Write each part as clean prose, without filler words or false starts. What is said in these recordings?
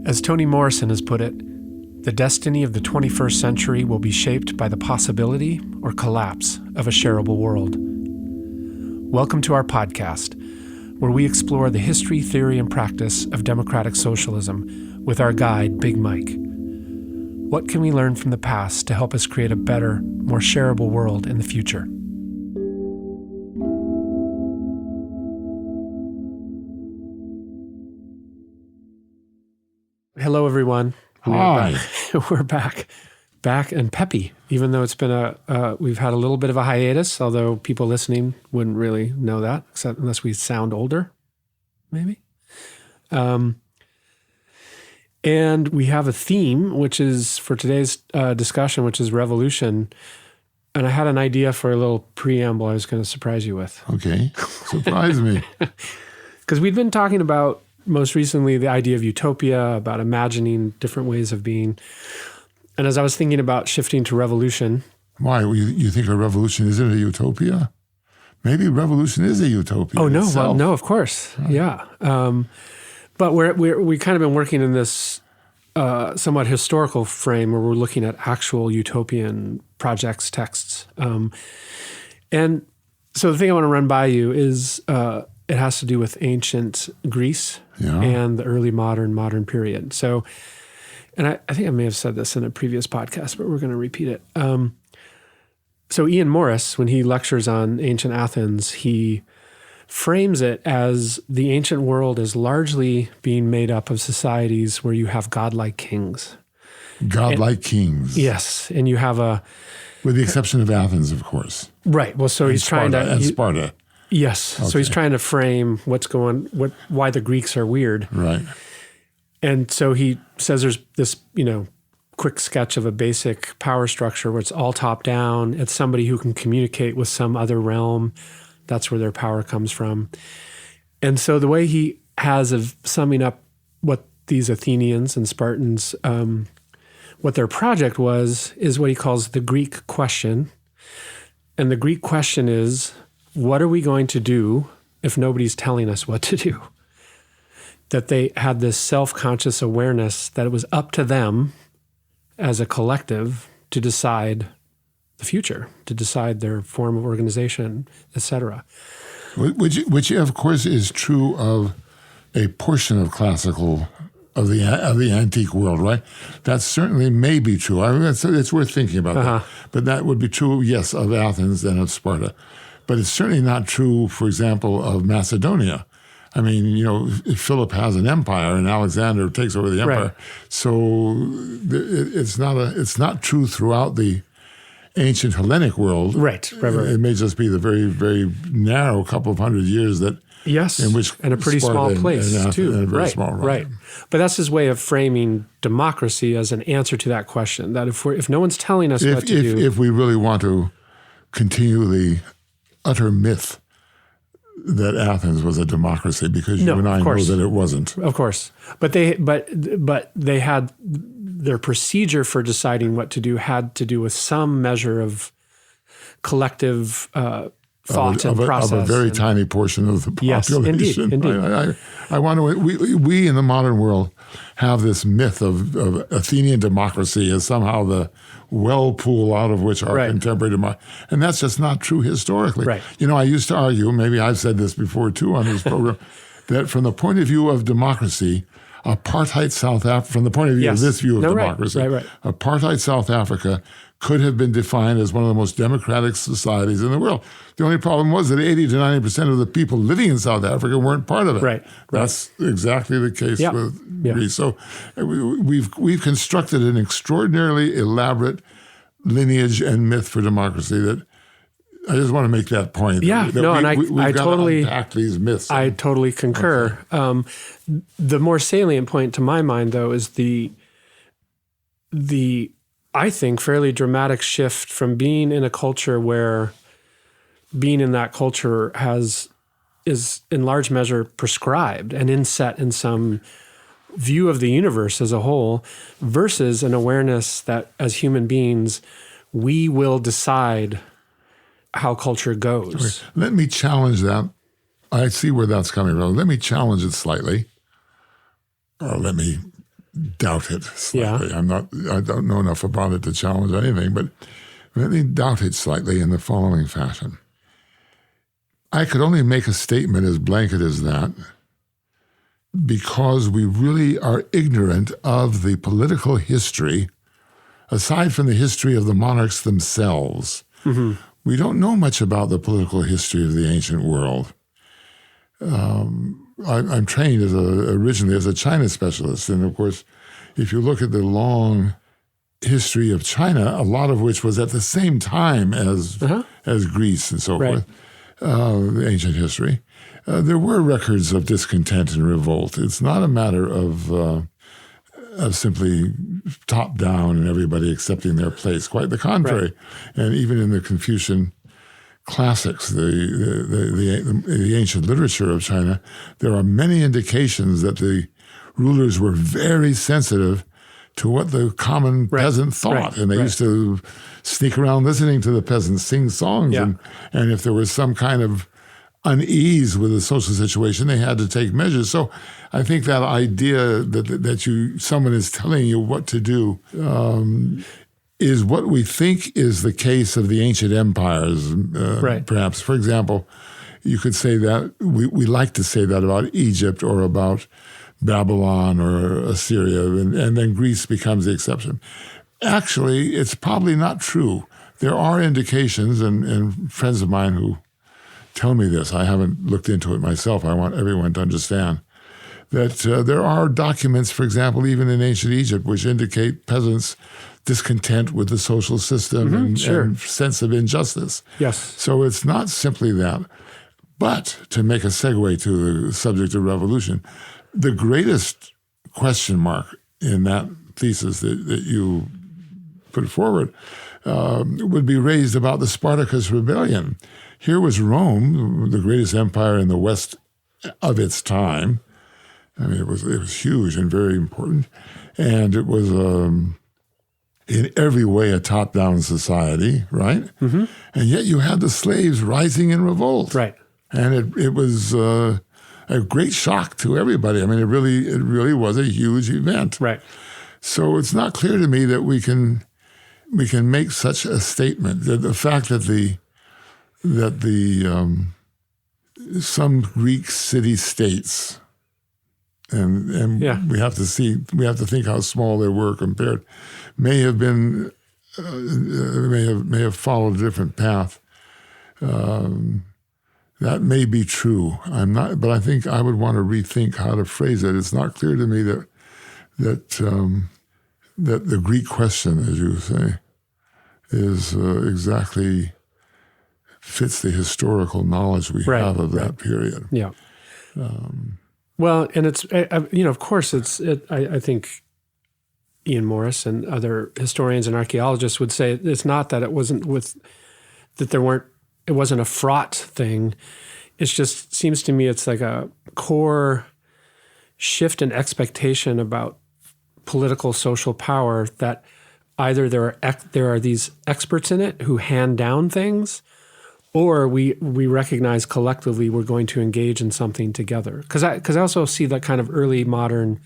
As Toni Morrison has put it, the destiny of the 21st century will be shaped by the possibility or collapse of a shareable world. Welcome to our podcast, where we explore the history, theory, and practice of democratic socialism with our guide, Big Mike. What can we learn from the past to help us create a better, more shareable world in the future? Hello, everyone. Hi. We're back and peppy, even though it's been we've had a little bit of a hiatus, although people listening wouldn't really know that, except unless we sound older, maybe. And we have a theme, which is for today's discussion, which is revolution. And I had an idea for a little preamble I was going to surprise you with. Okay. Surprise me. Because we'd been talking about, most recently, the idea of utopia, about imagining different ways of being. And as I was thinking about shifting to revolution. Why? You think a revolution isn't a utopia? Maybe revolution is a utopia. Oh, no. Itself. Well, no, of course. Right. Yeah. But we kind of been working in this somewhat historical frame where we're looking at actual utopian projects, texts. And so the thing I want to run by you is it has to do with ancient Greece and the early modern period. So, and I think I may have said this in a previous podcast, but we're going to repeat it. So Ian Morris, when he lectures on ancient Athens, he frames it as the ancient world is largely being made up of societies where you have godlike kings. Godlike kings. Yes. And you have with the exception of Athens, of course. Right. Well, so he's Sparta, trying to... And Sparta. Yes. Okay. So he's trying to frame why the Greeks are weird. Right. And so he says there's this, quick sketch of a basic power structure where it's all top down. It's somebody who can communicate with some other realm. That's where their power comes from. And so the way he has of summing up what these Athenians and Spartans, what their project was, is what he calls the Greek question. And the Greek question is, what are we going to do if nobody's telling us what to do? That they had this self-conscious awareness that it was up to them as a collective to decide the future, to decide their form of organization, et cetera. Which of course is true of a portion of classical, of the antique world, right? That certainly may be true. I mean, it's worth thinking about that. But that would be true, yes, of Athens and of Sparta. But it's certainly not true, for example, of Macedonia. I mean, Philip has an empire and Alexander takes over the empire. Right. So it's not true throughout the ancient Hellenic world. Right. It may just be the very, very narrow couple of hundred years that in which and a pretty Sparta small place too. And a very right. small right. But that's his way of framing democracy as an answer to that question. That if no one's telling us what to do, if we really want to continue the utter myth that Athens was a democracy, because you and I know that it wasn't. Of course. But they had their procedure for deciding what to do had to do with some measure of collective thought and process. Of a very tiny portion of the population. Yes, indeed. I want to, we in the modern world have this myth of Athenian democracy as somehow the well pool out of which our contemporary democracy, and that's just not true historically. Right. I used to argue, maybe I've said this before too on this program, that from the point of view of democracy, apartheid South Africa, from the point of view of this view of democracy, apartheid South Africa could have been defined as one of the most democratic societies in the world. The only problem was that 80 to 90% of the people living in South Africa weren't part of it. Right. That's exactly the case with Greece. So we've constructed an extraordinarily elaborate lineage and myth for democracy that I just want to make that point. Yeah, I totally unpack these myths. I totally concur. Okay. The more salient point to my mind, though, is the I think fairly dramatic shift from being in a culture where being in that culture is in large measure prescribed and inset in some view of the universe as a whole, versus an awareness that as human beings we will decide how culture goes. Let me challenge that. I see where that's coming from. Let me challenge it slightly. Or let me doubt it slightly. I don't know enough about it to challenge anything, but let me doubt it slightly in the following fashion. I could only make a statement as blanket as that because we really are ignorant of the political history, aside from the history of the monarchs themselves. Mm-hmm. We don't know much about the political history of the ancient world. I'm trained originally as a China specialist, and of course, if you look at the long history of China, a lot of which was at the same time as Greece and so forth, the ancient history, there were records of discontent and revolt. It's not a matter of simply top down and everybody accepting their place. Quite the contrary. Right. And even in the Confucian classics, the ancient literature of China, there are many indications that the rulers were very sensitive to what the common peasant thought. And they used to sneak around listening to the peasants sing songs. Yeah. And if there was some kind of unease with the social situation, they had to take measures. So I think that idea that someone is telling you what to do is what we think is the case of the ancient empires, perhaps. For example, you could say that, we like to say that about Egypt or about Babylon or Assyria, and then Greece becomes the exception. Actually, it's probably not true. There are indications, and friends of mine who tell me this, I haven't looked into it myself, I want everyone to understand, that there are documents, for example, even in ancient Egypt, which indicate peasants' discontent with the social system and sense of injustice. Yes. So it's not simply that. But to make a segue to the subject of revolution, the greatest question mark in that thesis that you put forward would be raised about the Spartacus rebellion. Here was Rome, the greatest empire in the West of its time. I mean, it was huge and very important, and it was in every way a top-down society, right? Mm-hmm. And yet you had the slaves rising in revolt, right? And it was a great shock to everybody. I mean, it really was a huge event, right? So it's not clear to me that we can make such a statement. That the fact that some Greek city-states, and we have to think how small they were compared, may have been may have followed a different path. That may be true. But I think I would want to rethink how to phrase it. It's not clear to me that the Greek question, as you say, is exactly fits the historical knowledge we have of that period. Yeah. Well, and it's of course I think Ian Morris and other historians and archaeologists would say it's not that it wasn't it wasn't a fraught thing. It just seems to me it's like a core shift in expectation about political social power that either there are these experts in it who hand down things, or we recognize collectively we're going to engage in something together. Because I also see that kind of early modern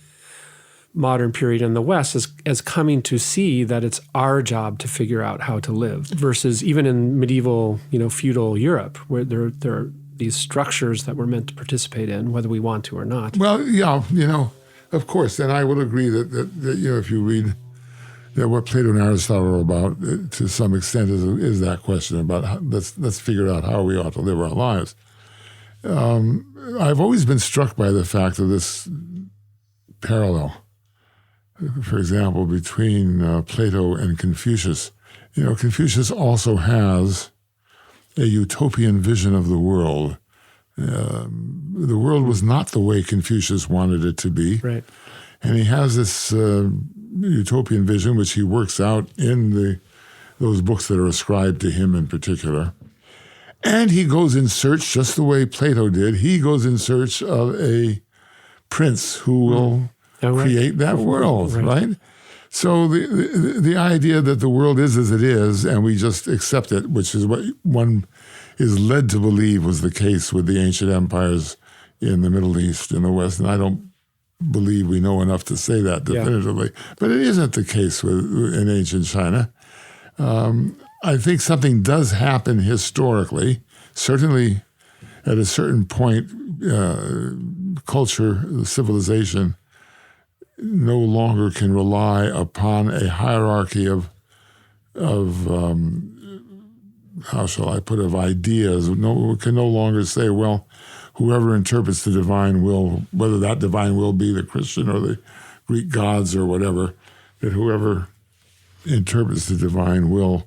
period in the West as coming to see that it's our job to figure out how to live, versus even in medieval, feudal Europe, where there are these structures that we're meant to participate in, whether we want to or not. Well, yeah, of course, and I will agree that if you read that what Plato and Aristotle are about, to some extent, is that question about let's figure out how we ought to live our lives. I've always been struck by the fact of this parallel, for example, between Plato and Confucius. Confucius also has a utopian vision of the world. The world was not the way Confucius wanted it to be. Right. And he has this utopian vision, which he works out in those books that are ascribed to him in particular. And he goes in search, just the way Plato did, he goes in search of a prince who will create that world, right? So the idea that the world is as it is and we just accept it, which is what one is led to believe was the case with the ancient empires in the Middle East and the West, and I don't believe we know enough to say that definitively. But it isn't the case in ancient China. I think something does happen historically. Certainly, at a certain point, culture, civilization, no longer can rely upon a hierarchy of how shall I put it, of ideas. No, can no longer say, well, whoever interprets the divine will, whether that divine will be the Christian or the Greek gods or whatever, that whoever interprets the divine will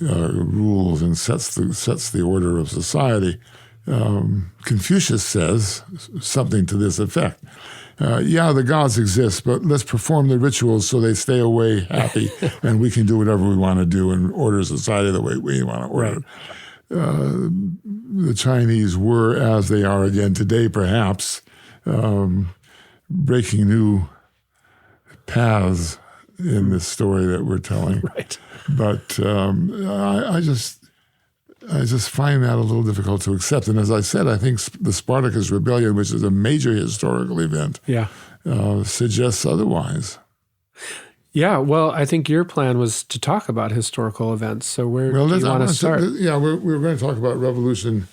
rules and sets the order of society. Confucius says something to this effect. The gods exist, but let's perform the rituals so they stay away happy and we can do whatever we want to do and order society the way we want to order it. The Chinese were, as they are again today, perhaps, breaking new paths in this story that we're telling. Right. But I just find that a little difficult to accept. And as I said, I think the Spartacus Rebellion, which is a major historical event, suggests otherwise. Yeah, well, I think your plan was to talk about historical events. So where do you want to start? We're going to talk about revolution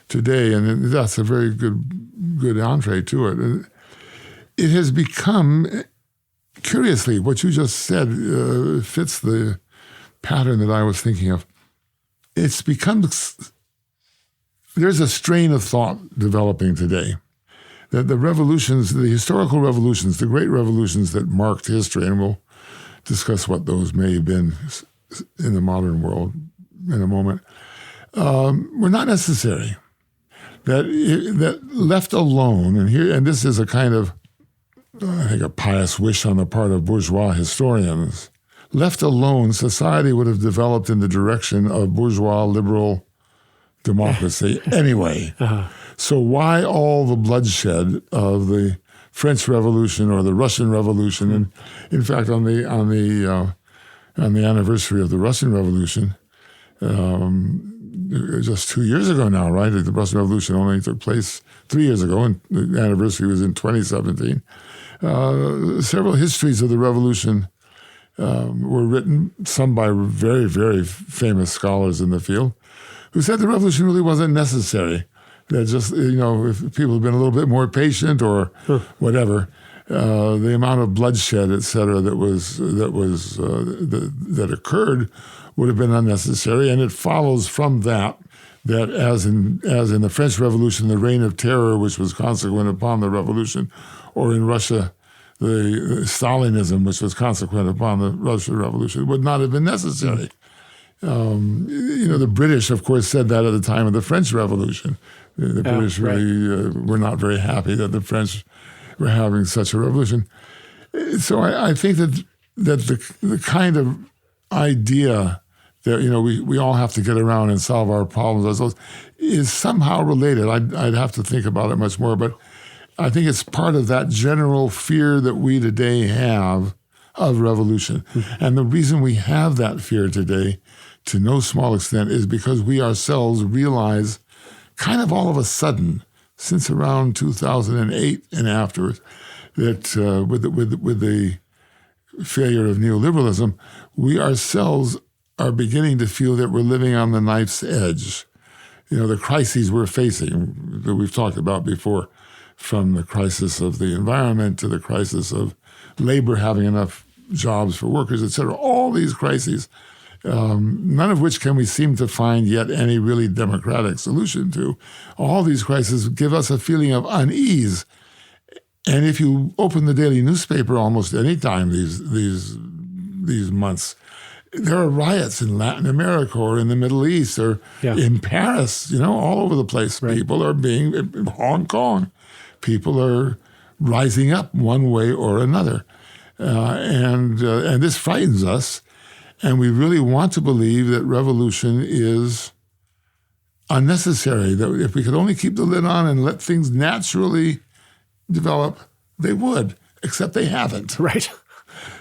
today, and that's a very good entree to it. It has become, curiously, what you just said fits the pattern that I was thinking of. It's become, there's a strain of thought developing today that the revolutions, the historical revolutions, the great revolutions that marked history, and we'll discuss what those may have been in the modern world in a moment, were not necessary. That left alone, and this is a kind of, I think, a pious wish on the part of bourgeois historians. Left alone, society would have developed in the direction of bourgeois liberal democracy anyway. So why all the bloodshed of the French Revolution or the Russian Revolution? And in fact, on the anniversary of the Russian Revolution, just 2 years ago now, right? The Russian Revolution only took place 3 years ago, and the anniversary was in 2017. Several histories of the revolution were written, some by very, very famous scholars in the field, who said the revolution really wasn't necessary. That just, if people had been a little bit more patient or whatever, the amount of bloodshed, et cetera, that occurred would have been unnecessary. And it follows from that as in the French Revolution, the reign of terror, which was consequent upon the revolution, or in Russia, the Stalinism, which was consequent upon the Russian Revolution, would not have been necessary. The British, of course, said that at the time of the French Revolution. The British really were not very happy that the French were having such a revolution. So I think that the kind of idea that we all have to get around and solve our problems ourselves is somehow related. I'd have to think about it much more, but I think it's part of that general fear that we today have of revolution. And the reason we have that fear today, to no small extent, is because we ourselves realize kind of all of a sudden, since around 2008 and afterwards, that with the failure of neoliberalism, we ourselves are beginning to feel that we're living on the knife's edge. The crises we're facing, that we've talked about before, from the crisis of the environment to the crisis of labor having enough jobs for workers, et cetera, all these crises, none of which can we seem to find yet any really democratic solution to. All these crises give us a feeling of unease. And if you open the daily newspaper almost any time these months, there are riots in Latin America or in the Middle East or in Paris, all over the place. Right. People are in Hong Kong. People are rising up one way or another. And this frightens us. And we really want to believe that revolution is unnecessary, that if we could only keep the lid on and let things naturally develop, they would, except they haven't. Right.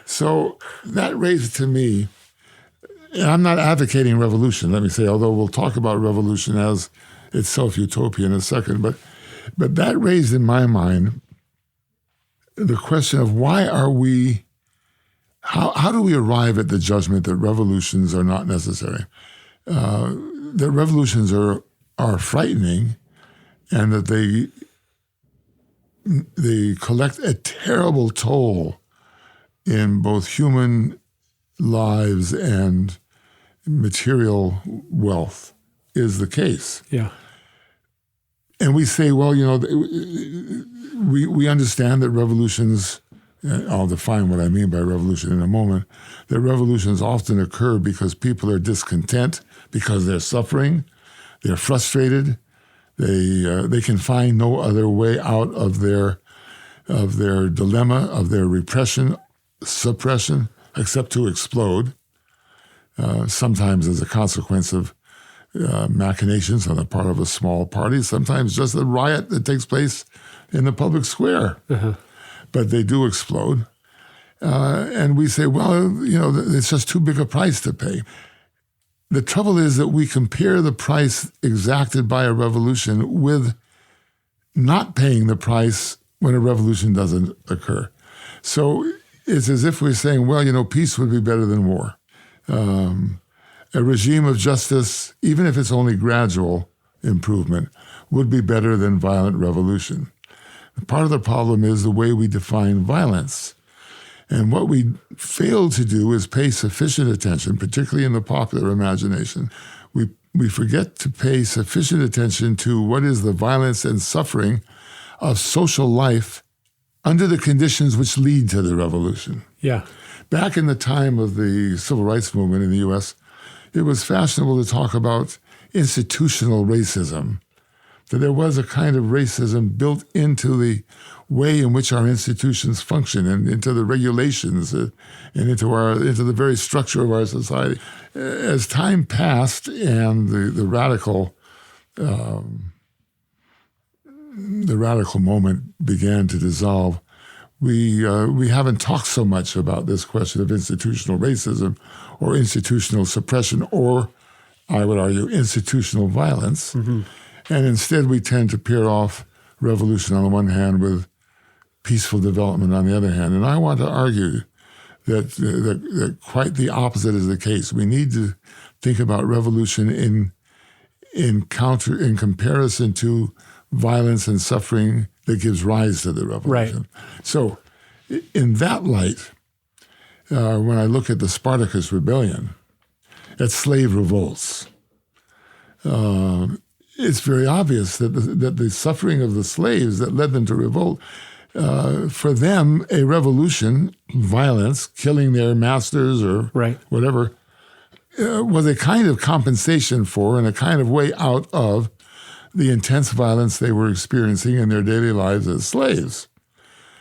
So that raised to me, and I'm not advocating revolution, let me say, although we'll talk about revolution as itself utopia in a second, but that raised in my mind the question of why are we, how do we arrive at the judgment that revolutions are not necessary? That revolutions are frightening, and that they collect a terrible toll in both human lives and material wealth is the case. Yeah. And we say, well, we understand that revolutions, I'll define what I mean by revolution in a moment, that revolutions often occur because people are discontent, because they're suffering, they're frustrated, they can find no other way out of their dilemma, of their repression, suppression, except to explode, sometimes as a consequence of machinations on the part of a small party, sometimes just a riot that takes place in the public square. But they do explode. And we say, well, it's just too big a price to pay. The trouble is that we compare the price exacted by a revolution with not paying the price when a revolution doesn't occur. So it's as if we're saying, well, peace would be better than war. A regime of justice, even if it's only gradual improvement, would be better than violent revolution. Part of the problem is the way we define violence. And what we fail to do is pay sufficient attention, particularly in the popular imagination. We forget to pay sufficient attention to what is the violence and suffering of social life under the conditions which lead to the revolution. Yeah. Back in the time of the civil rights movement in the U.S., it was fashionable to talk about institutional racism, that there was a kind of racism built into the way in which our institutions function and into the regulations and into the very structure of our society. As time passed and the radical moment began to dissolve, we haven't talked so much about this question of institutional racism or institutional suppression, or I would argue institutional violence. Mm-hmm. And instead we tend to pair off revolution on the one hand with peaceful development on the other hand. And I want to argue that quite the opposite is the case. We need to think about revolution in comparison to violence and suffering that gives rise to the revolution. Right. So in that light, when I look at the Spartacus rebellion, at slave revolts, it's very obvious that the suffering of the slaves that led them to revolt, for them, a revolution, violence, killing their masters or whatever, was a kind of compensation for and a kind of way out of the intense violence they were experiencing in their daily lives as slaves.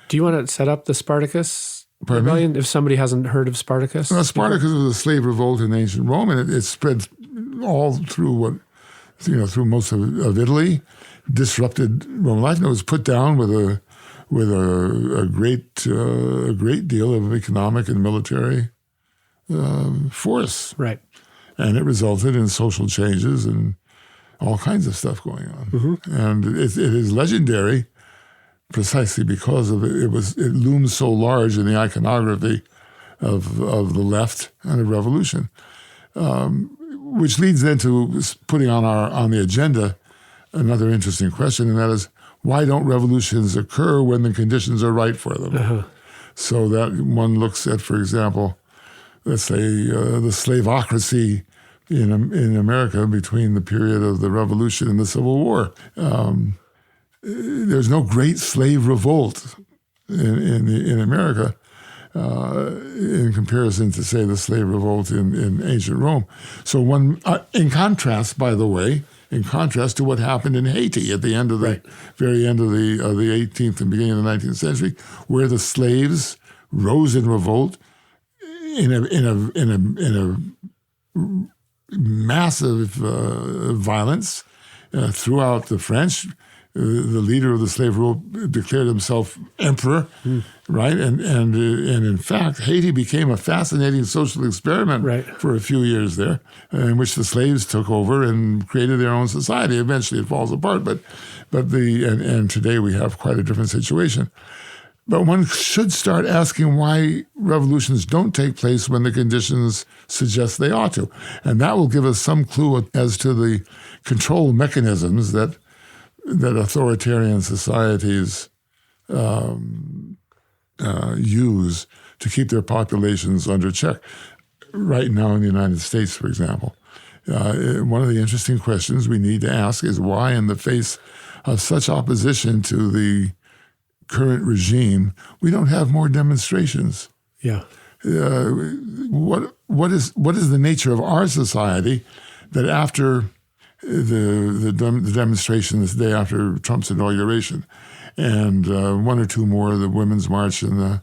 Do you want to set up the Spartacus rebellion if somebody hasn't heard of Spartacus? Well, Spartacus was a slave revolt in ancient Rome, and it spread all through through most of Italy, disrupted Roman life, and it was put down with a great deal of economic and military force. Right. And it resulted in social changes and all kinds of stuff going on. Mm-hmm. And it is legendary precisely because of it looms so large in the iconography of the left and the revolution, which leads then to putting on the agenda another interesting question, and that is, why don't revolutions occur when the conditions are right for them? Uh-huh. So that one looks at, for example, let's say the slaveocracy in America between the period of the Revolution and the Civil War. There's no great slave revolt in America in comparison to, say, the slave revolt in ancient Rome. So one, in contrast, by the way, in contrast to what happened in Haiti at the end of the very end of the 18th and beginning of the 19th century, where the slaves rose in revolt in a massive violence throughout the French. The leader of the slave revolt declared himself emperor, right? And in fact, Haiti became a fascinating social experiment for a few years there, in which the slaves took over and created their own society. Eventually, it falls apart, but today we have quite a different situation. But one should start asking why revolutions don't take place when the conditions suggest they ought to. And that will give us some clue as to the control mechanisms that authoritarian societies use to keep their populations under check. Right now in the United States, for example, one of the interesting questions we need to ask is why, in the face of such opposition to the current regime, we don't have more demonstrations. Yeah. What is the nature of our society that after the demonstration this day after Trump's inauguration, and one or two more, the Women's March and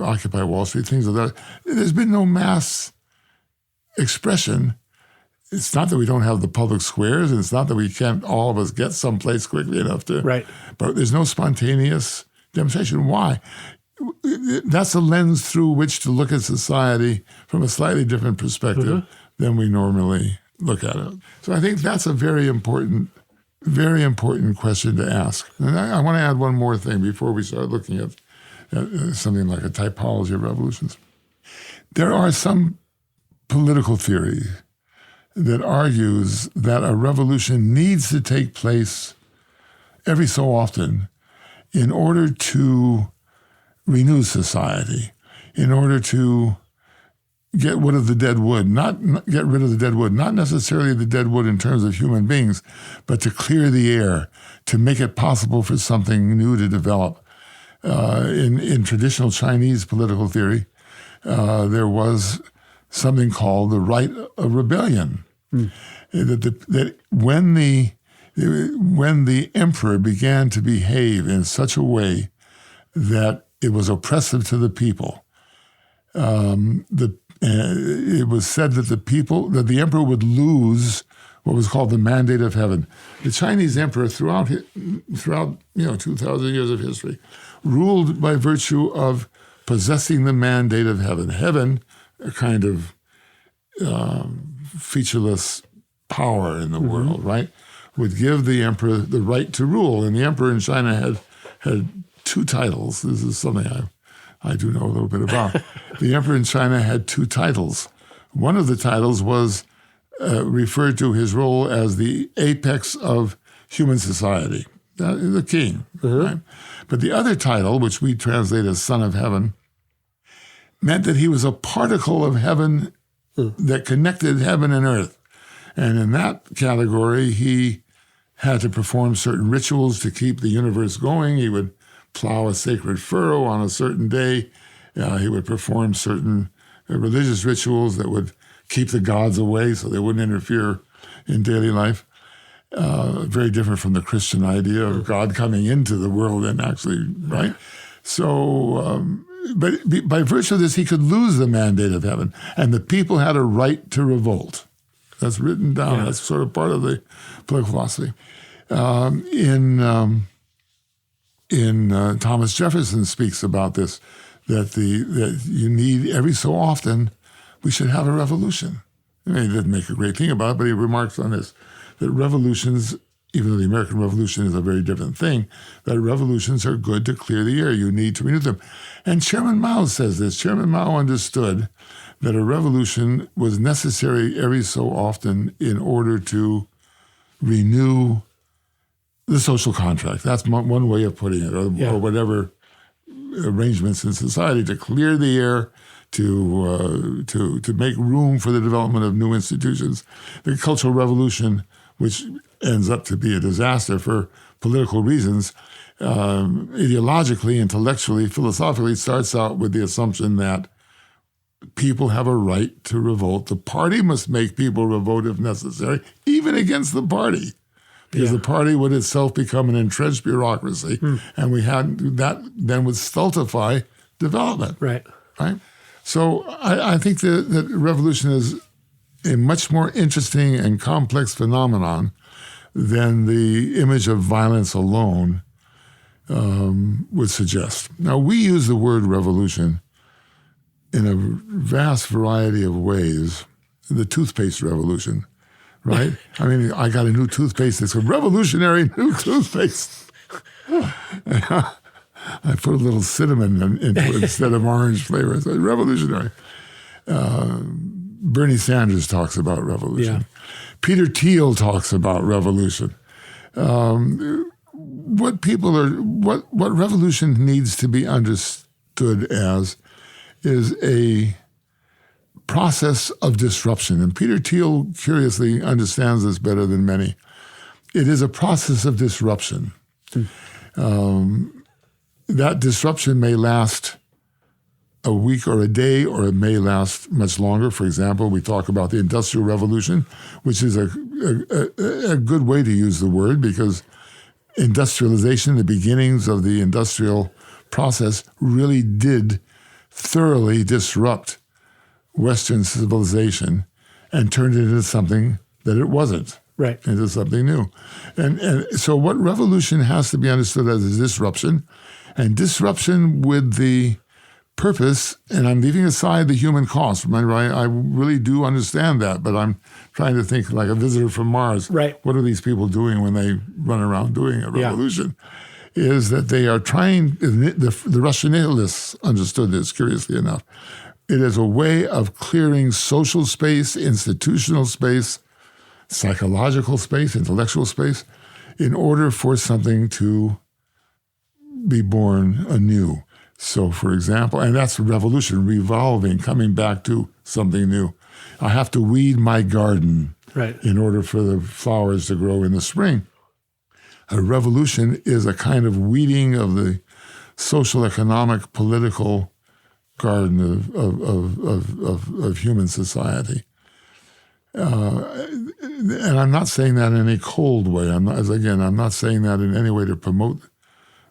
Occupy Wall Street, things like that, there's been no mass expression. It's not that we don't have the public squares, and it's not that we can't all of us get someplace quickly enough to. Right. But there's no spontaneous demonstration. Why? That's a lens through which to look at society from a slightly different perspective than we normally look at it. So I think that's a very important question to ask. And I want to add one more thing before we start looking at something like a typology of revolutions. There are some political theory that argues that a revolution needs to take place every so often in order to renew society, in order to get rid of the dead wood, not necessarily the dead wood in terms of human beings, but to clear the air, to make it possible for something new to develop. In traditional Chinese political theory, there was something called the right of rebellion. That when the emperor began to behave in such a way that it was oppressive to the people, it was said that the emperor would lose what was called the mandate of heaven. The Chinese emperor, throughout 2,000 years of history, ruled by virtue of possessing the mandate of heaven. Heaven, a kind of featureless power in the world, right, would give the emperor the right to rule. And the emperor in China had two titles. This is something I do know a little bit about. The emperor in China had two titles. One of the titles was referred to his role as the apex of human society, the king. Right? But the other title, which we translate as Son of Heaven, meant that he was a particle of heaven that connected heaven and earth. And in that category, he had to perform certain rituals to keep the universe going. He would plow a sacred furrow on a certain day. He would perform certain religious rituals that would keep the gods away so they wouldn't interfere in daily life. Very different from the Christian idea of God coming into the world and actually, right? So, but by virtue of this, he could lose the mandate of heaven, and the people had a right to revolt. That's written down. Yeah. That's sort of part of the political philosophy. Thomas Jefferson speaks about this, that you need every so often we should have a revolution. I mean, he didn't make a great thing about it, but he remarks on this, that revolutions, even though the American Revolution is a very different thing, that revolutions are good to clear the air. You need to renew them. And Chairman Mao says this. Chairman Mao understood that a revolution was necessary every so often in order to renew the social contract. That's one way of putting it, or whatever arrangements in society to clear the air, to make room for the development of new institutions. The Cultural Revolution, which ends up to be a disaster for political reasons, ideologically, intellectually, philosophically, starts out with the assumption that people have a right to revolt. The party must make people revolt if necessary, even against the party, because the party would itself become an entrenched bureaucracy, and that then would stultify development. Right. So I think that revolution is a much more interesting and complex phenomenon than the image of violence alone would suggest. Now, we use the word revolution in a vast variety of ways. The toothpaste revolution, right? I mean, I got a new toothpaste. It's a revolutionary new toothpaste. I put a little cinnamon into it instead of orange flavor. It's revolutionary. Bernie Sanders talks about revolution. Yeah. Peter Thiel talks about revolution. What revolution needs to be understood as is a process of disruption. And Peter Thiel curiously understands this better than many. It is a process of disruption. That disruption may last a week or a day, or it may last much longer. For example, we talk about the Industrial Revolution, which is a good way to use the word, because industrialization, the beginnings of the industrial process, really did thoroughly disrupt Western civilization and turned it into something that it wasn't. Right. Into something new. And so what revolution has to be understood as a disruption, and disruption with the purpose, and I'm leaving aside the human cost. Remember, I really do understand that, but I'm trying to think like a visitor from Mars. Right. What are these people doing when they run around doing a revolution? Is that they are trying, the Russian nihilists understood this, curiously enough. It is a way of clearing social space, institutional space, psychological space, intellectual space, in order for something to be born anew. So, for example, and that's revolution, revolving, coming back to something new. I have to weed my garden in order for the flowers to grow in the spring. A revolution is a kind of weeding of the social, economic, political garden of human society. And I'm not saying that in a cold way. I'm not saying that in any way to promote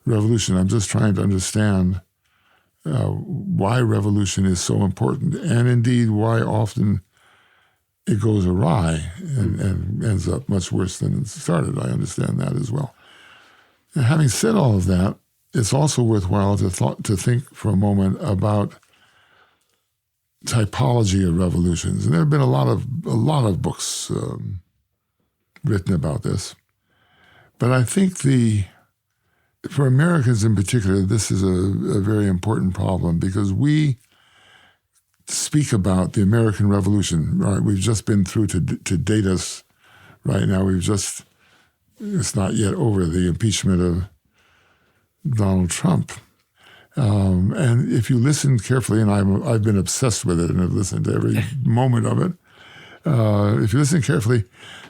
revolution. I'm just trying to understand why revolution is so important, and indeed why often it goes awry and ends up much worse than it started. I understand that as well. And having said all of that, it's also worthwhile to think for a moment about typology of revolutions. And there have been a lot of books written about this. But I think for Americans in particular, this is a very important problem, because we speak about the American Revolution. Right? We've just been through to date us right now. It's not yet over, the impeachment of Donald Trump. And if you listen carefully, and I've been obsessed with it and I've listened to every moment of it, if you listen carefully,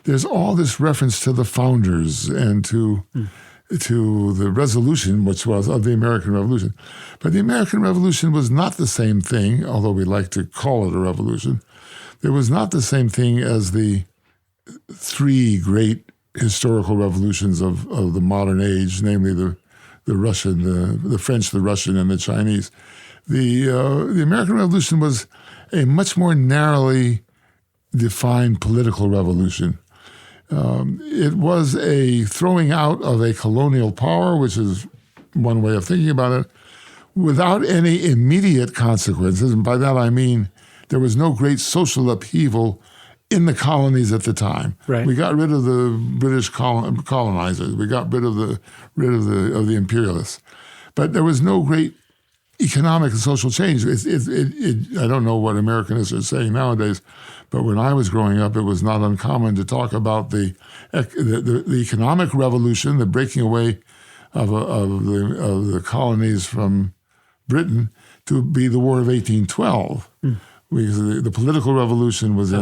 there's all this reference to the founders and to the resolution, which was of the American Revolution. But the American Revolution was not the same thing, although we like to call it a revolution. It was not the same thing as the three great historical revolutions of the modern age, namely the Russian, the French, the Russian, and the Chinese. The American Revolution was a much more narrowly defined political revolution. It was a throwing out of a colonial power, which is one way of thinking about it, without any immediate consequences. And by that I mean there was no great social upheaval in the colonies at the time. Right. We got rid of the British colonizers. We got rid of the imperialists. But there was no great economic and social change. I don't know what Americanists are saying nowadays, but when I was growing up, it was not uncommon to talk about the economic revolution, the breaking away of the colonies from Britain, to be the War of 1812. Because the political revolution was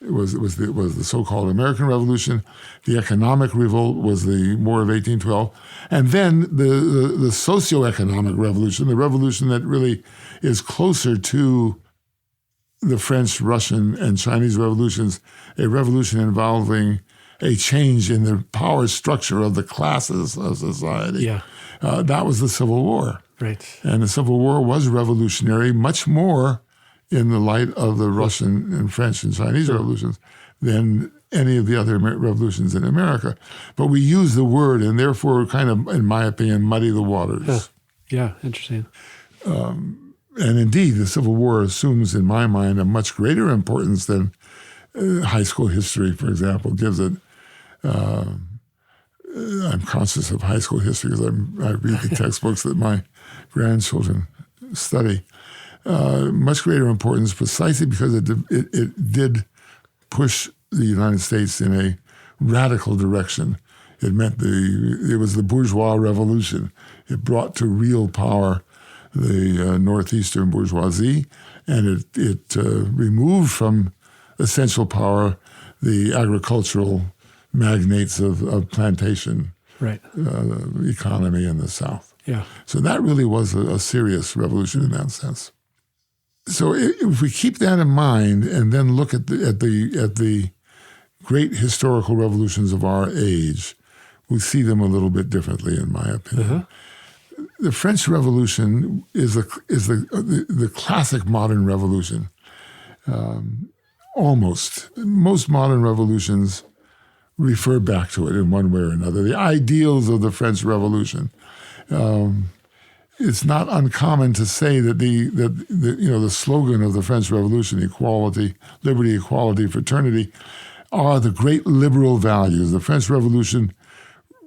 was the so-called American Revolution. The economic revolt was the War of 1812, and then the socio-economic revolution, the revolution that really is closer to the French, Russian, and Chinese revolutions, a revolution involving a change in the power structure of the classes of society. Yeah. That was the Civil War. Right. And the Civil War was revolutionary, much more in the light of the Russian and French and Chinese revolutions than any of the other revolutions in America. But we use the word and therefore kind of, in my opinion, muddy the waters. Yeah, interesting. And indeed, the Civil War assumes, in my mind, a much greater importance than high school history, for example, gives it. I'm conscious of high school history because I read the textbooks that my grandchildren study. Much greater importance precisely because it did push the United States in a radical direction. It meant it was the bourgeois revolution. It brought to real power the northeastern bourgeoisie, and it removed from essential power the agricultural magnates of plantation Right. Economy in the South. Yeah. So that really was a serious revolution in that sense. So if we keep that in mind and then look at the great historical revolutions of our age, we see them a little bit differently, in my opinion. Uh-huh. The French Revolution is the classic modern revolution. Almost most modern revolutions refer back to it in one way or another. The ideals of the French Revolution. It's not uncommon to say that the slogan of the French Revolution, equality, liberty, equality, fraternity, are the great liberal values. The French Revolution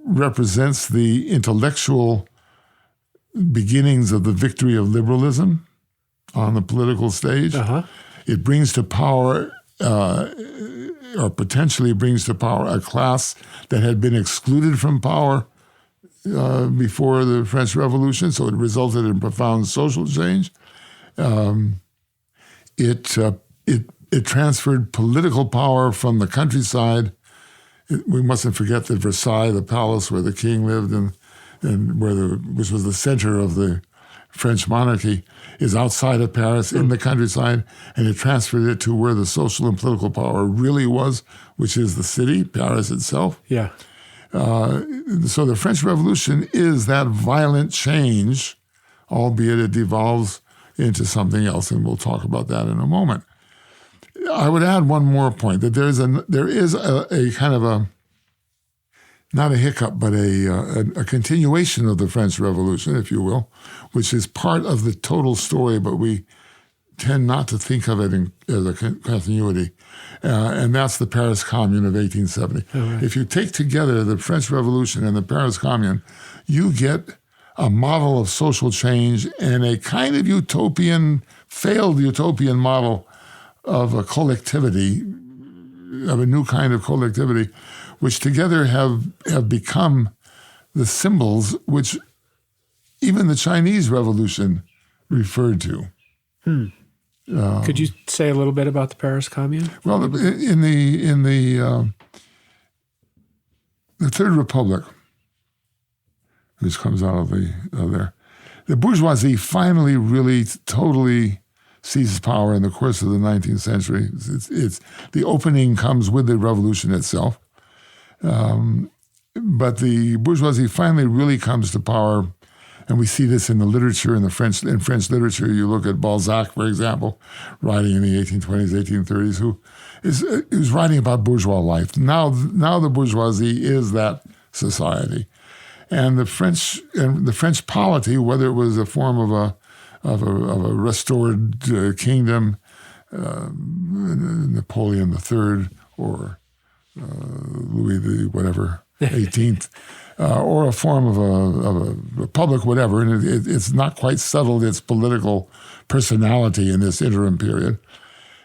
represents the intellectual beginnings of the victory of liberalism on the political stage. Uh-huh. It brings to power, or potentially brings to power, a class that had been excluded from power before the French Revolution, so it resulted in profound social change. It transferred political power from the countryside. We mustn't forget that Versailles, the palace where the king lived and which was the center of the French monarchy, is outside of Paris in the countryside, and it transferred it to where the social and political power really was, which is the city, Paris itself. Yeah. So the French Revolution is that violent change, albeit it devolves into something else, and we'll talk about that in a moment. I would add one more point, that there is a kind of a, not a hiccup, but a continuation of the French Revolution, if you will, which is part of the total story, but we tend not to think of it as a continuity. And that's the Paris Commune of 1870. Oh, right. If you take together the French Revolution and the Paris Commune, you get a model of social change and a kind of failed utopian model of a collectivity, of a new kind of collectivity, which together have become the symbols which even the Chinese Revolution referred to. Could you say a little bit about the Paris Commune? Well, in the Third Republic, which comes out of there, the bourgeoisie finally really totally seizes power in the course of the 19th century. It's the opening comes with the revolution itself. But the bourgeoisie finally really comes to power, and we see this in the literature, in French literature. You look at Balzac, for example, writing in the 1820s, 1830s, who's writing about bourgeois life. Now the bourgeoisie is that society, and the French polity, whether it was a form of a restored kingdom, Napoleon III, or Louis the whatever 18th, or a form of a republic, whatever, and it's not quite settled its political personality in this interim period.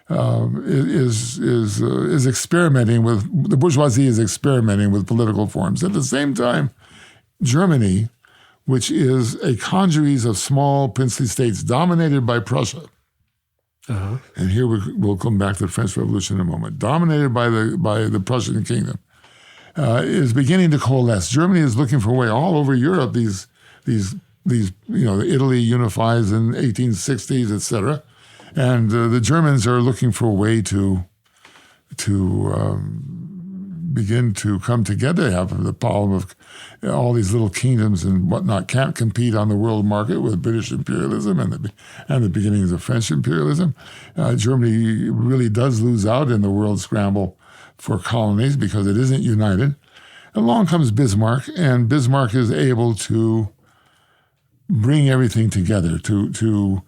Is experimenting with the bourgeoisie is experimenting with political forms. At the same time, Germany, which is a congeries of small princely states dominated by Prussia. Uh-huh. And here we'll come back to the French Revolution in a moment. Dominated by the Prussian kingdom, is beginning to coalesce. Germany is looking for a way all over Europe. These Italy unifies in 1860s, etc., and the Germans are looking for a way to begin to come together. They have the problem of all these little kingdoms and whatnot can't compete on the world market with British imperialism and the beginnings of French imperialism. Germany really does lose out in the world scramble for colonies because it isn't united. Along comes Bismarck, and Bismarck is able to bring everything together, to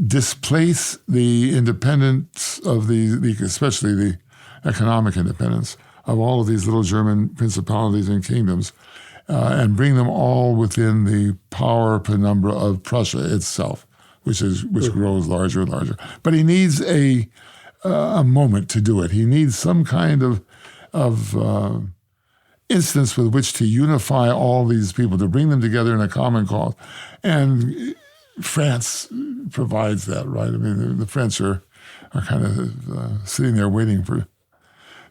displace the independence of especially the economic independence of all of these little German principalities and kingdoms and bring them all within the power penumbra of Prussia itself, which grows larger and larger. But he needs a moment to do it. He needs some kind of instance with which to unify all these people, to bring them together in a common cause. And France provides that, right? I mean, the French are kind of sitting there waiting for.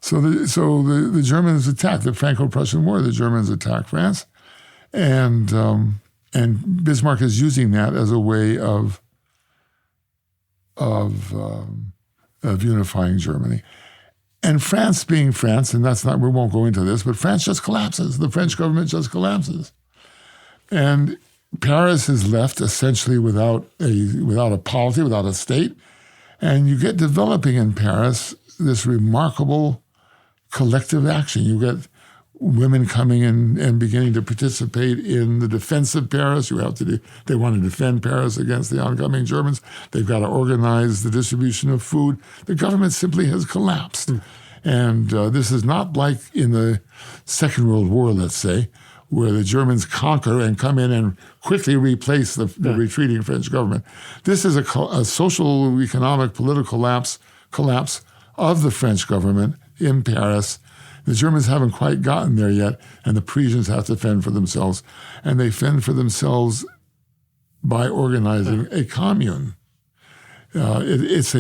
So the Germans attack the Franco-Prussian War. The Germans attack France, and Bismarck is using that as a way of unifying Germany. And France being France, and we won't go into this, but France just collapses. The French government just collapses, and Paris is left essentially without a polity, without a state, and you get developing in Paris this remarkable collective action. You get women coming in and beginning to participate in the defense of Paris. They want to defend Paris against the oncoming Germans. They've got to organize the distribution of food. The government simply has collapsed. And this is not like in the Second World War, let's say, where the Germans conquer and come in and quickly replace the retreating French government. This is a social, economic, political collapse of the French government in Paris. The Germans haven't quite gotten there yet, and the Parisians have to fend for themselves. And they fend for themselves by organizing a commune. It's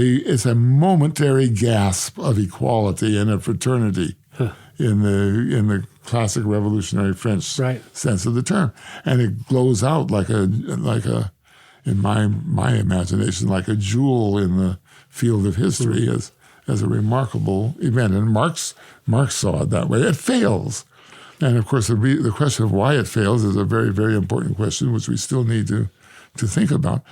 a momentary gasp of equality and of fraternity in the classic revolutionary French sense of the term, and it glows out like a in my imagination like a jewel in the field of history as a remarkable event. And Marx saw it that way. It fails, and of course the question of why it fails is a very, very important question, which we still need to think about.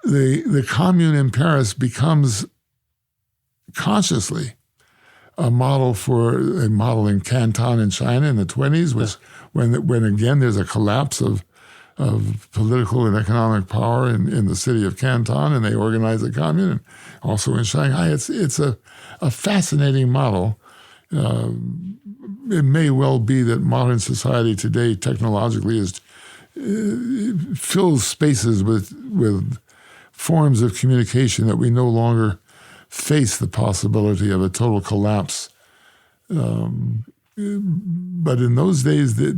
The Commune in Paris becomes consciously a model in Canton in China in the 1920s, when again there's a collapse of political and economic power in the city of Canton, and they organize a commune. And also in Shanghai, it's a fascinating model. It may well be that modern society today technologically fills spaces with forms of communication that we no longer face the possibility of a total collapse. But in those days, the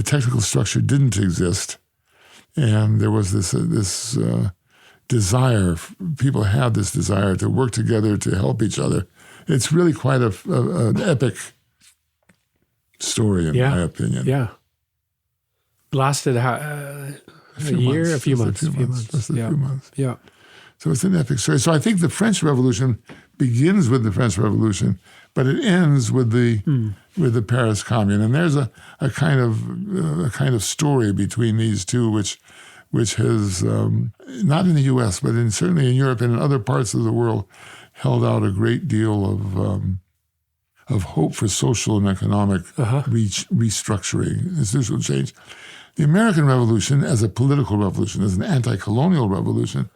technical structure didn't exist, and there was this desire. People had this desire to work together to help each other. It's really quite an epic story, in my opinion. Yeah, lasted a few months. Yeah. So it's an epic story. So I think the French Revolution begins with the French Revolution, but it ends with the Paris Commune. And there's a kind of story between these two, which has not in the U.S. but certainly in Europe and in other parts of the world held out a great deal of hope for social and economic restructuring, institutional change. The American Revolution, as a political revolution, as an anti-colonial revolution,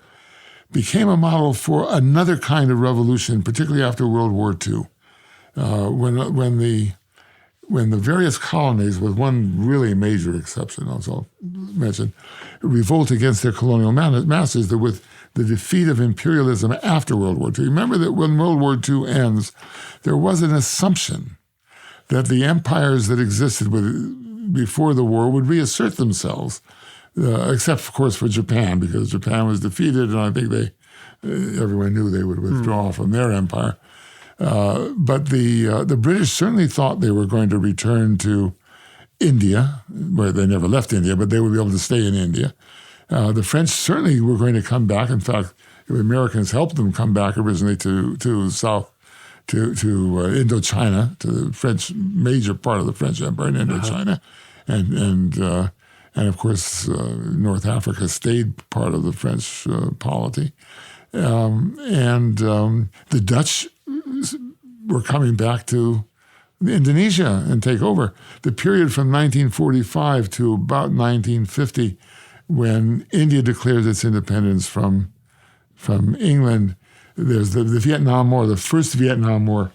became a model for another kind of revolution, particularly after World War II, when the various colonies, with one really major exception, I'll mention, revolt against their colonial masters with the defeat of imperialism after World War II. Remember that when World War II ends, there was an assumption that the empires that existed before the war would reassert themselves, except, of course, for Japan, because Japan was defeated, and I think everyone knew they would withdraw from their empire. But the British certainly thought they were going to return to India, where they never left India, but they would be able to stay in India. The French certainly were going to come back. In fact, the Americans helped them come back originally to Indochina, to the French major part of the French Empire in Indochina, and of course North Africa stayed part of the French polity, and the Dutch were coming back to Indonesia and take over. The period from 1945 to about 1950, when India declares its independence from England, there's the Vietnam War. The first Vietnam War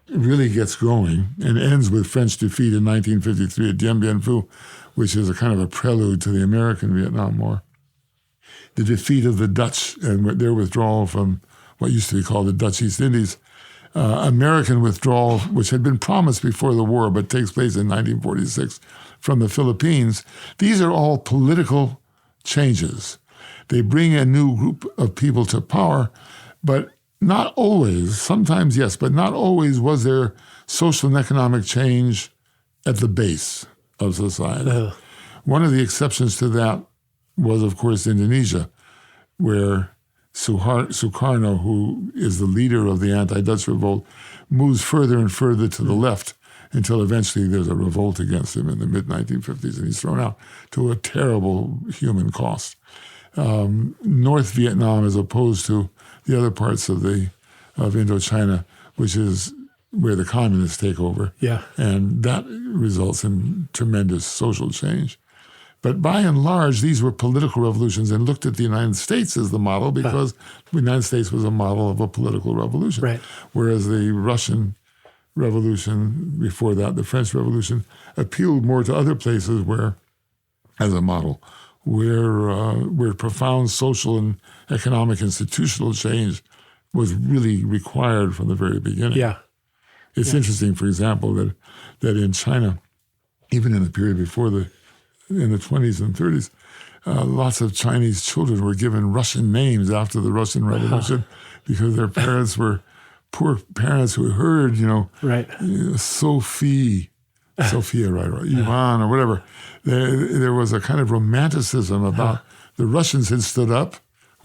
really gets going and ends with French defeat in 1953 at Dien Bien Phu, which is a kind of a prelude to the American Vietnam War. The defeat of the Dutch and their withdrawal from what used to be called the Dutch East Indies. American withdrawal, which had been promised before the war, but takes place in 1946 from the Philippines. These are all political changes. They bring a new group of people to power, but not always, sometimes yes, but not always was there social and economic change at the base of society. One of the exceptions to that was, of course, Indonesia, where Sukarno, who is the leader of the anti-Dutch revolt, moves further and further to the left until eventually there's a revolt against him in the mid-1950s, and he's thrown out to a terrible human cost. North Vietnam, as opposed to the other parts of Indochina, which is where the communists take over. Yeah. And that results in tremendous social change. But by and large, these were political revolutions, and looked at the United States as the model because the United States was a model of a political revolution. Right. Whereas the Russian Revolution, before that, the French Revolution, appealed more to other places where, as a model, where profound social and economic institutional change was really required from the very beginning. Yeah. It's interesting, for example, that in China, even in the period before in the 20s and 30s, lots of Chinese children were given Russian names after the Russian Revolution because their parents were poor parents who heard, Right. Sophia, right, or Ivan, or whatever. There was a kind of romanticism about the Russians had stood up,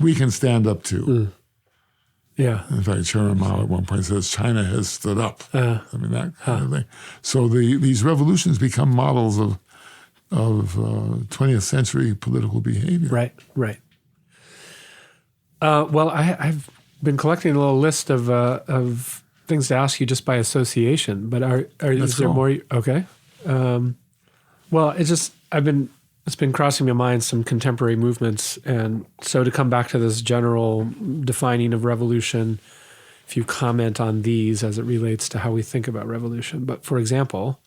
we can stand up too. Yeah. In fact, Chairman Mao at one point says, China has stood up. I mean, that kind of thing. So these revolutions become models of 20th century political behavior. Right. Well, I've been collecting a little list of things to ask you just by association, but is there more? Okay. Well, it's been crossing my mind some contemporary movements, and so to come back to this general defining of revolution, if you comment on these as it relates to how we think about revolution. But for example,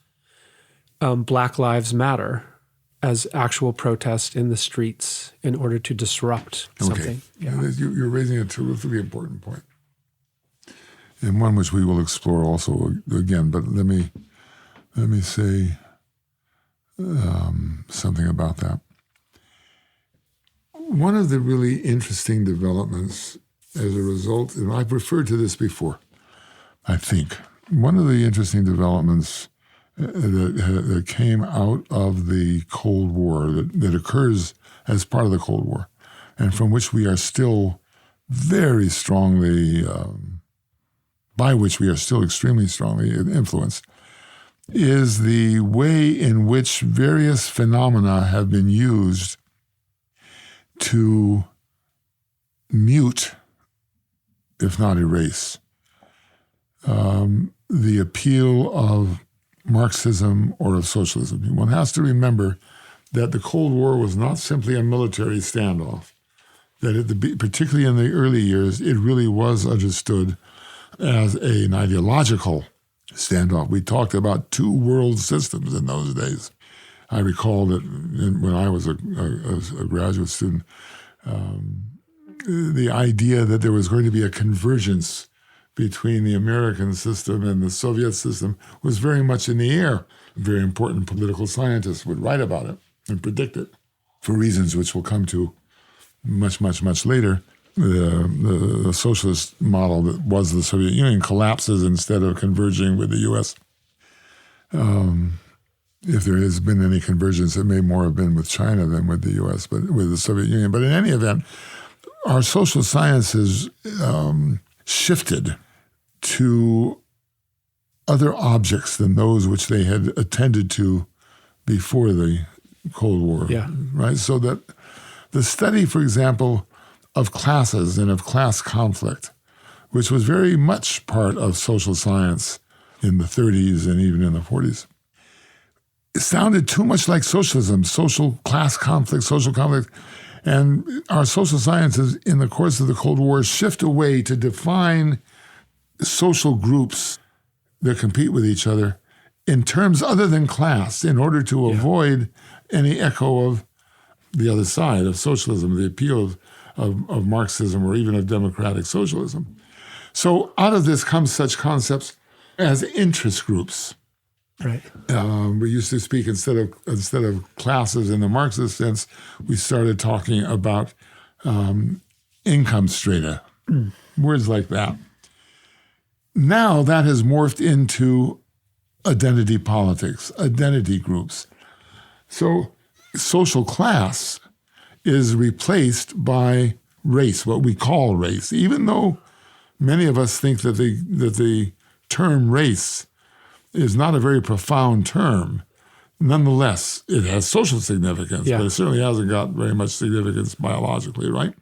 Black Lives Matter as actual protest in the streets in order to disrupt something. Yeah. You're raising a terrifically important point, and one which we will explore also again. But let me say something about that. One of the really interesting developments as a result, and I've referred to this before, I think, one of the interesting developments that came out of the Cold War, that occurs as part of the Cold War, and from which we are still very strongly, by which we are still extremely strongly influenced, is the way in which various phenomena have been used to mute, if not erase, the appeal of Marxism or of socialism. One has to remember that the Cold War was not simply a military standoff, that particularly in the early years, it really was understood as an ideological standoff. We talked about two world systems in those days. I recall that when I was a graduate student, the idea that there was going to be a convergence between the American system and the Soviet system was very much in the air. Very important political scientists would write about it and predict it for reasons which we'll come to much, much, much later. The socialist model that was the Soviet Union collapses instead of converging with the U.S. If there has been any convergence, it may more have been with China than with the U.S., but with the Soviet Union. But in any event, our social sciences shifted to other objects than those which they had attended to before the Cold War. Yeah. Right? So that the study, for example, of classes and of class conflict, which was very much part of social science in the 30s and even in the 40s, it sounded too much like socialism, social conflict, And our social sciences in the course of the Cold War shift away to define social groups that compete with each other in terms other than class in order to avoid any echo of the other side of socialism, the appeal of Marxism or even of democratic socialism. So out of this comes such concepts as interest groups. Right. We used to speak instead of classes in the Marxist sense, we started talking about income strata, words like that. Now that has morphed into identity politics, identity groups. So social class is replaced by race, what we call race, even though many of us think that the term race is not a very profound term. Nonetheless, it has social significance, but it certainly hasn't got very much significance biologically, right?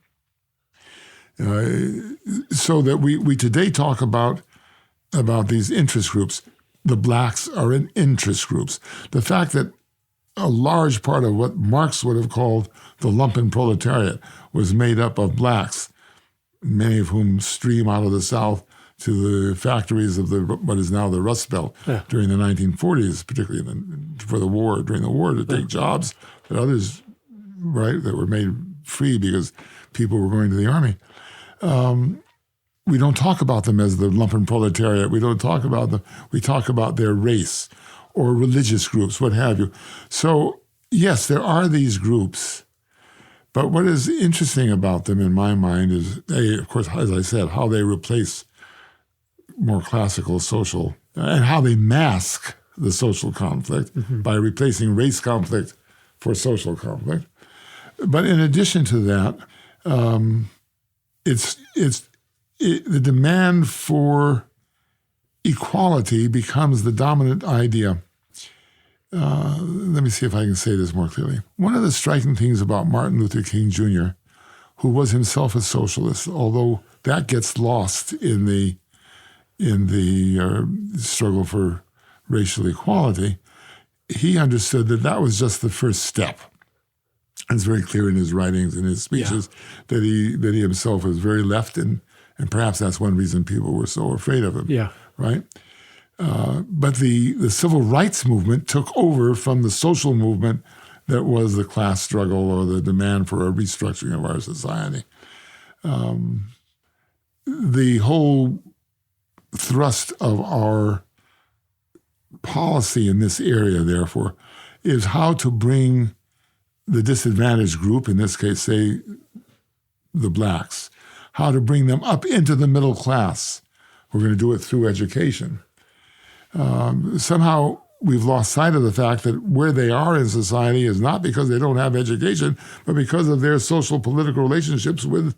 So that we today talk about these interest groups. The blacks are in interest groups. The fact that a large part of what Marx would have called the lumpen proletariat was made up of blacks, many of whom stream out of the South to the factories of what is now the Rust Belt during the 1940s, particularly during the war, to take jobs that others, right, that were made free because people were going to the army. We don't talk about them as the lumpen proletariat. We don't talk about them. We talk about their race or religious groups, what have you. So, yes, there are these groups. But what is interesting about them in my mind is, of course, as I said, how they replace more classical social and how they mask the social conflict by replacing race conflict for social conflict. But in addition to that, the demand for equality becomes the dominant idea. Let me see if I can say this more clearly. One of the striking things about Martin Luther King Jr., who was himself a socialist, although that gets lost in the struggle for racial equality, he understood that was just the first step. It's very clear in his writings and his speeches that he himself was very left, and perhaps that's one reason people were so afraid of him. Yeah. Right? But the civil rights movement took over from the social movement that was the class struggle or the demand for a restructuring of our society. The whole thrust of our policy in this area, therefore, is how to bring the disadvantaged group, in this case, say, the blacks, how to bring them up into the middle class. We're going to do it through education. Somehow we've lost sight of the fact that where they are in society is not because they don't have education, but because of their social political relationships with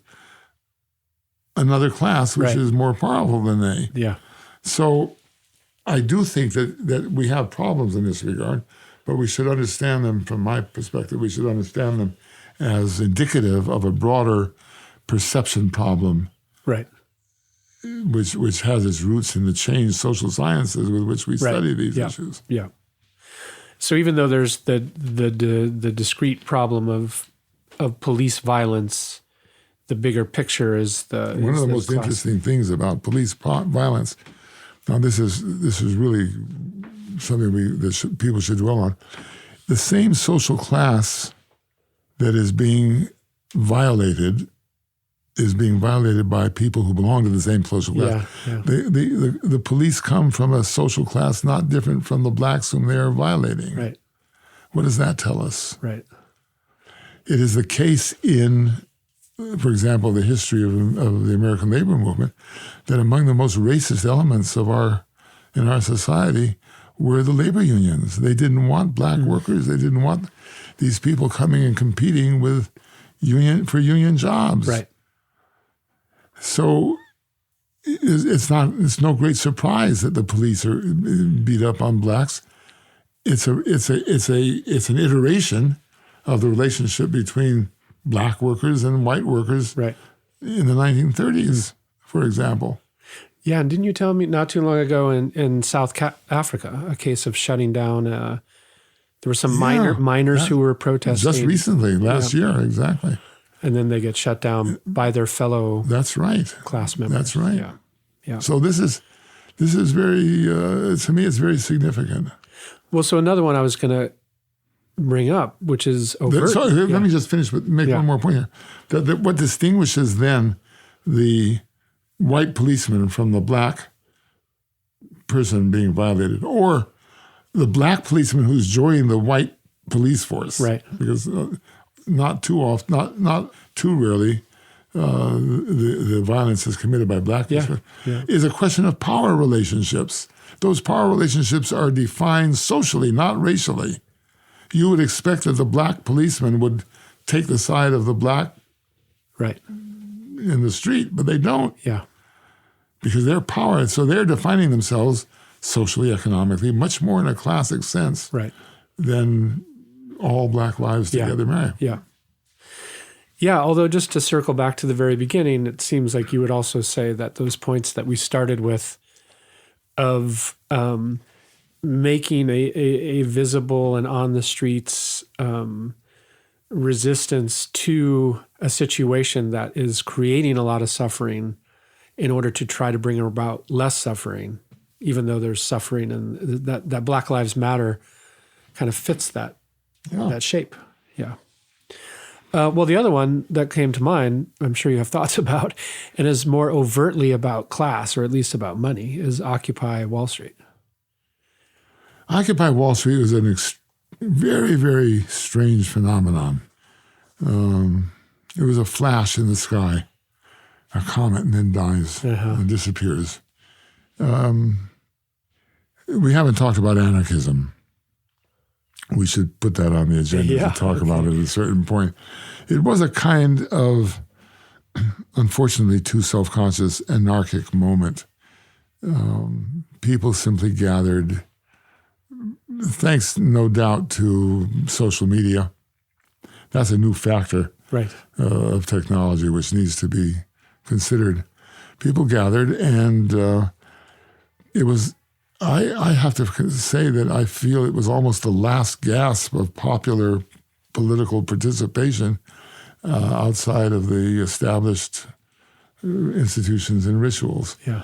another class, which is more powerful than they. Yeah. So I do think that we have problems in this regard, but we should understand them, from my perspective, we should understand them as indicative of a broader perception problem. Right. Which has its roots in the changed social sciences with which we study these issues. Yeah. So even though there's the discrete problem of police violence, the bigger picture is one of the most interesting things about police violence. Now, this is really something that people should dwell on. The same social class that is being violated by people who belong to the same social class. Yeah. The police come from a social class not different from the blacks whom they are violating. Right. What does that tell us? Right. It is the case in, for example, the history of the American labor movement, that among the most racist elements in our society were the labor unions. They didn't want black workers. They didn't want these people coming and competing with union jobs. Right. So it's no great surprise that the police are beat up on blacks. It's an iteration of the relationship between black workers and white workers in the 1930s, for example. Yeah, and didn't you tell me not too long ago in South Africa, a case of shutting down, there were some miners who were protesting. Just recently, last year, exactly. And then they get shut down by their fellow That's right. class members. That's right. Yeah. Yeah. So this is very, to me, it's very significant. Well, so another one I was going to bring up, which is overt. Sorry, let me just finish, but make one more point here. What distinguishes then the white policeman from the black person being violated, or the black policeman who's joining the white police force, Right? Because not too often, not too rarely, the violence is committed by black policemen. Is a question of power relationships. Those power relationships are defined socially, not racially. You would expect that the black policeman would take the side of the black Right. in the street, but they don't, Yeah. because they're power. So they're defining themselves socially, economically, much more in a classic sense Right. than all black lives together marry. Yeah. Yeah. Although just to circle back to the very beginning, it seems like you would also say that those points that we started with of making a visible and on the streets resistance to a situation that is creating a lot of suffering in order to try to bring about less suffering, even though there's suffering, and that Black Lives Matter kind of fits that shape. Yeah. Well, the other one that came to mind, I'm sure you have thoughts about, and is more overtly about class, or at least about money, is Occupy Wall Street. Occupy Wall Street was an very, very strange phenomenon. It was a flash in the sky, a comet, and then dies and disappears. We haven't talked about anarchism. We should put that on the agenda to talk about it at a certain point. It was a kind of, unfortunately, too self-conscious, anarchic moment. People simply gathered, thanks no doubt to social media. That's a new factor of technology which needs to be considered. People gathered, and it was, I have to say that I feel it was almost the last gasp of popular political participation outside of the established institutions and rituals. Yeah.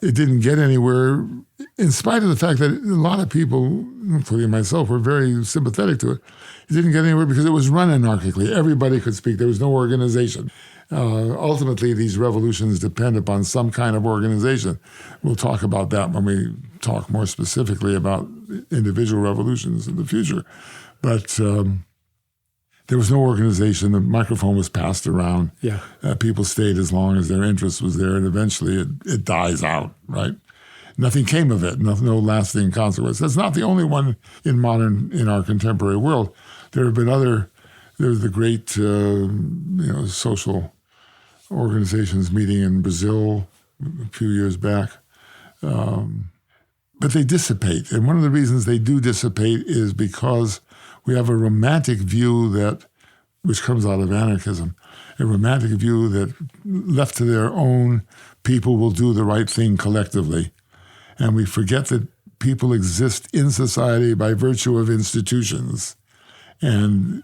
It didn't get anywhere, in spite of the fact that a lot of people, including myself, were very sympathetic to it. It didn't get anywhere because it was run anarchically. Everybody could speak. There was no organization. Ultimately, these revolutions depend upon some kind of organization. We'll talk about that when we talk more specifically about individual revolutions in the future. But there was no organization. The microphone was passed around. Yeah. People stayed as long as their interest was there, and eventually it dies out, right? Nothing came of it, no lasting consequence. That's not the only one in our contemporary world. There have been there's the great social organizations meeting in Brazil a few years back. But they dissipate. And one of the reasons they do dissipate is because we have a romantic view which comes out of anarchism, a romantic view that left to their own, people will do the right thing collectively. And we forget that people exist in society by virtue of institutions. And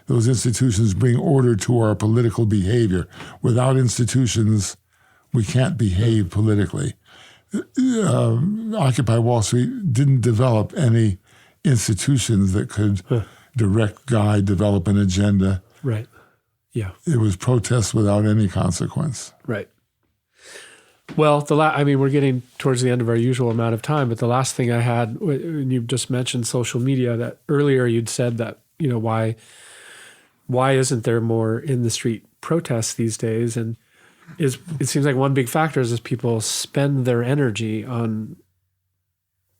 those institutions bring order to our political behavior. Without institutions, we can't behave politically. Occupy Wall Street didn't develop any institutions that could direct, guide, develop an agenda. Right. Yeah. It was protest without any consequence. Right. Well, we're getting towards the end of our usual amount of time, but the last thing I had, when you just mentioned social media, that earlier you'd said that, why isn't there more in the street protests these days? And it seems like one big factor is people spend their energy on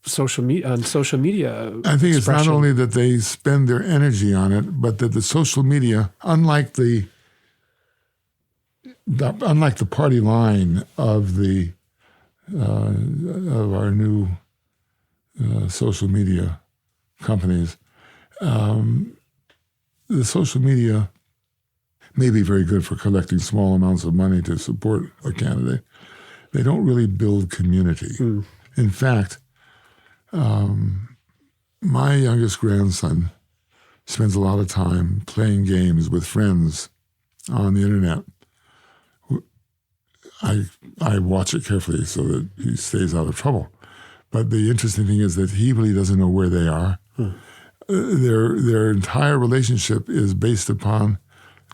social media. I think it's not only that they spend their energy on it, but that the social media, unlike the party line of our new social media companies, the social media may be very good for collecting small amounts of money to support a candidate. They don't really build community. In fact, my youngest grandson spends a lot of time playing games with friends on the internet. I watch it carefully so that he stays out of trouble. But the interesting thing is that he really doesn't know where they are. Their entire relationship is based upon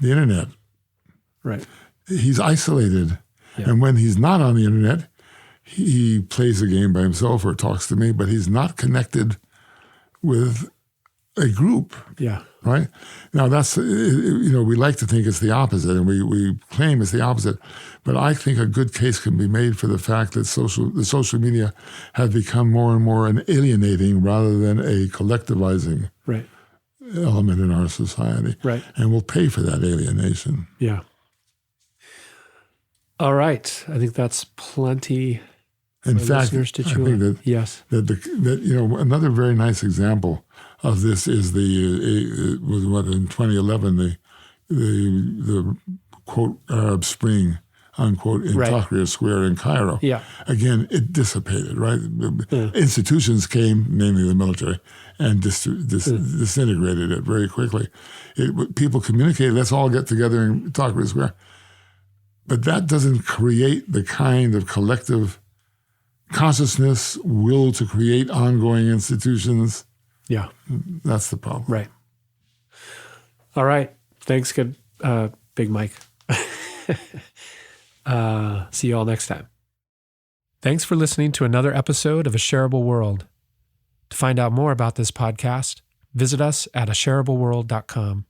the internet. Right. He's isolated. Yeah. And when he's not on the internet, he plays a game by himself or talks to me, but he's not connected with a group. Yeah. Right? Now, that's, we like to think it's the opposite, and we claim it's the opposite. But I think a good case can be made for the fact that the social media have become more and more an alienating rather than a collectivizing Right. element in our society. Right. And we'll pay for that alienation. Yeah. All right. I think that's plenty In for fact, listeners to I chew think on. that, Yes. another very nice example of this is in 2011 the quote Arab Spring unquote in Right. Tahrir Square in Cairo. Yeah. Again, it dissipated. Right, institutions came, namely the military, and disintegrated it very quickly. People communicated. Let's all get together in Tahrir Square, but that doesn't create the kind of collective consciousness, will to create ongoing institutions. Yeah. That's the problem. Right. All right. Thanks, good, Big Mike. See you all next time. Thanks for listening to another episode of A Shareable World. To find out more about this podcast, visit us at ashareableworld.com.